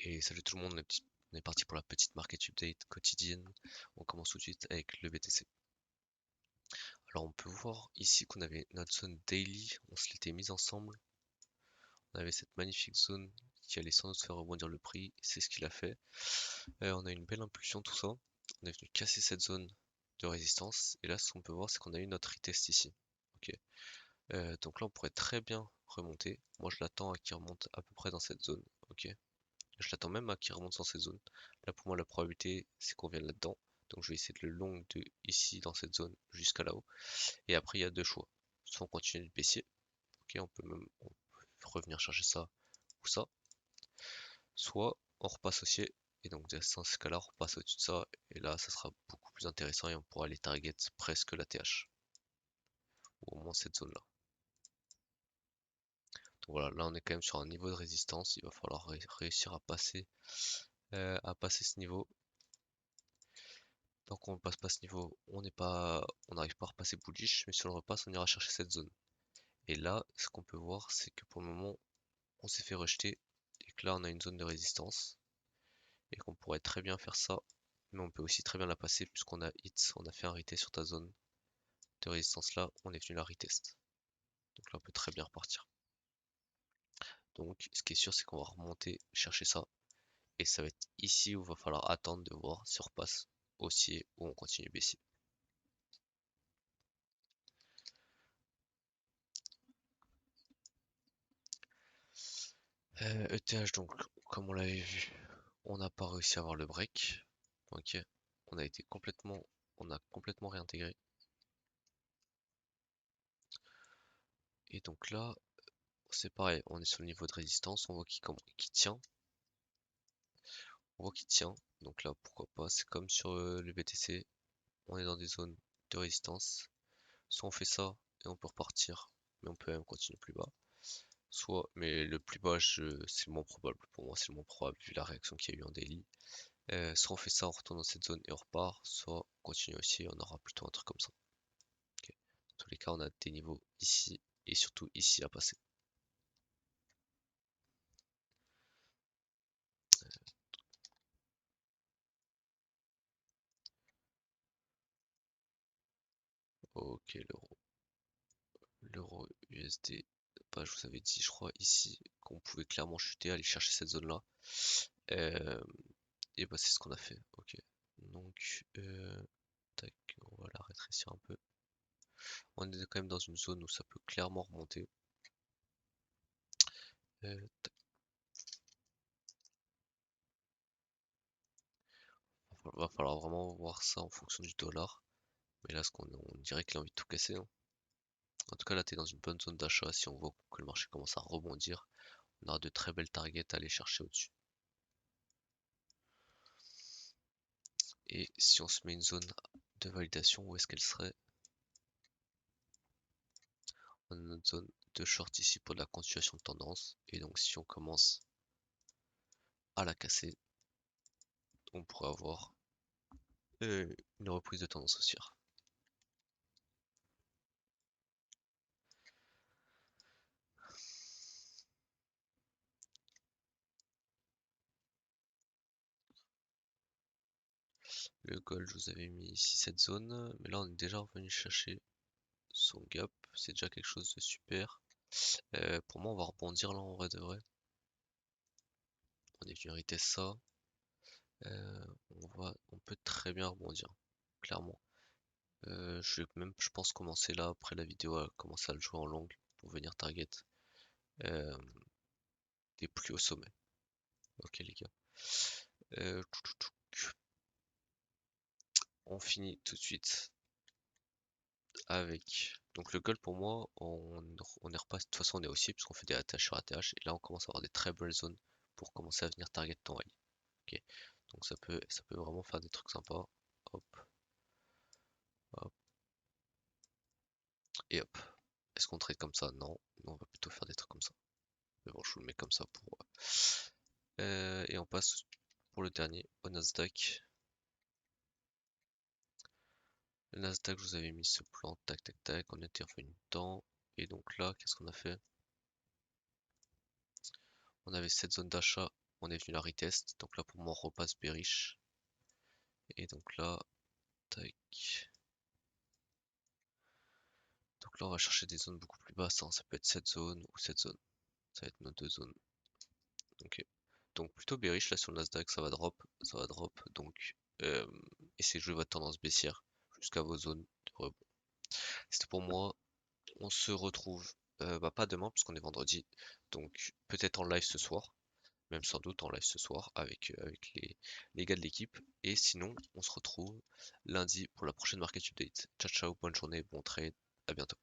Et salut tout le monde, on est parti pour la petite market update quotidienne. On commence tout de suite avec le BTC. Alors on peut voir ici qu'on avait notre zone daily, on se l'était mise ensemble. On avait cette magnifique zone qui allait sans doute faire rebondir le prix, c'est ce qu'il a fait. On a une belle impulsion tout ça. On est venu casser cette zone de résistance. Et là ce qu'on peut voir c'est qu'on a eu notre retest ici. Ok. Donc là on pourrait très bien remonter. Moi je l'attends à qu'il remonte à peu près dans cette zone. Ok. Je l'attends même à qu'il remonte dans ces zones. Là pour moi la probabilité c'est qu'on vienne là-dedans. Donc je vais essayer de le long de ici dans cette zone jusqu'à là-haut. Et après il y a deux choix. Soit on continue de baissier. Ok, on peut revenir chercher ça ou ça. Soit on repasse haussier. Et donc dans ce cas-là on repasse au-dessus de ça. Et là ça sera beaucoup plus intéressant et on pourra aller target presque la TH. Ou au moins cette zone là. Donc voilà, là on est quand même sur un niveau de résistance. Il va falloir réussir à passer ce niveau. Tant qu'on ne passe pas ce niveau, on n'arrive pas à repasser bullish, mais si on le repasse, on ira chercher cette zone. Et là, ce qu'on peut voir, c'est que pour le moment, on s'est fait rejeter et que là, on a une zone de résistance et qu'on pourrait très bien faire ça, mais on peut aussi très bien la passer puisqu'on a on a fait un retest sur ta zone de résistance là, on est venu la retest. Donc là, on peut très bien repartir. Donc, ce qui est sûr, c'est qu'on va remonter, chercher ça, et ça va être ici où il va falloir attendre de voir si on repasse haussier ou on continue baissier. ETH, donc, comme on l'avait vu, on n'a pas réussi à avoir le break. Ok, on a complètement réintégré. Et donc là, c'est pareil, on est sur le niveau de résistance, on voit qu'il tient. On voit qu'il tient. Donc là, pourquoi pas, c'est comme sur le BTC, on est dans des zones de résistance. Soit on fait ça et on peut repartir, mais on peut même continuer plus bas. Soit, mais le plus bas, c'est le moins probable. Pour moi, c'est le moins probable vu la réaction qu'il y a eu en daily. Soit on fait ça, on retourne dans cette zone et on repart, soit on continue aussi et on aura plutôt un truc comme ça. Okay. Dans tous les cas, on a des niveaux ici et surtout ici à passer. Ok, l'euro USD. Bah, je vous avais dit, je crois, ici, qu'on pouvait clairement chuter, aller chercher cette zone-là. Euh, et bah, c'est ce qu'on a fait. Ok. Donc, tac, on va la rétrécir un peu. On est quand même dans une zone où ça peut clairement remonter. Va falloir vraiment voir ça en fonction du dollar. Mais là, on dirait qu'il a envie de tout casser, hein. En tout cas, là, tu es dans une bonne zone d'achat. Si on voit que le marché commence à rebondir, on aura de très belles targets à aller chercher au-dessus. Et si on se met une zone de validation, où est-ce qu'elle serait? On a notre zone de short ici pour de la continuation de tendance. Et donc, si on commence à la casser, on pourrait avoir une reprise de tendance haussière. Le gold, je vous avais mis ici cette zone, mais là on est déjà revenu chercher son gap, c'est déjà quelque chose de super. Pour moi, on va rebondir là en vrai de vrai. On est venu retester ça. On peut très bien rebondir, clairement. Je vais même, je pense, commencer là après la vidéo à commencer à le jouer en long pour venir target euh, des plus hauts sommets. Ok les gars. Euh, on finit tout de suite avec. Donc le gold pour moi, on est repassé. De toute façon, on est aussi puisqu'on fait des ATH sur ATH et là on commence à avoir des très belles zones pour commencer à venir target ton high. Ok. Donc ça peut vraiment faire des trucs sympas. Hop, hop et hop. Est-ce qu'on trade comme ça? Non. On va plutôt faire des trucs comme ça. Mais bon, je vous le mets comme ça pour. Et on passe pour le dernier au Nasdaq. Le Nasdaq, je vous avais mis ce plan, tac tac tac, on était revenu dedans. Et donc là, qu'est-ce qu'on a fait? On avait cette zone d'achat, on est venu la retest. Donc là pour moi on repasse bearish. Et donc là, tac. Donc là on va chercher des zones beaucoup plus basses, hein. Ça peut être cette zone ou cette zone. Ça va être nos deux zones. Ok. Donc plutôt bearish là sur le Nasdaq, ça va drop. Ça va drop. Donc essayez de jouer votre tendance baissière jusqu'à vos zones de rebond. C'était pour moi. On se retrouve pas demain puisqu'on est vendredi. Donc peut-être en live ce soir. Même sans doute en live ce soir avec les gars de l'équipe. Et sinon, on se retrouve lundi pour la prochaine market update. Ciao ciao, bonne journée, bon trade, à bientôt.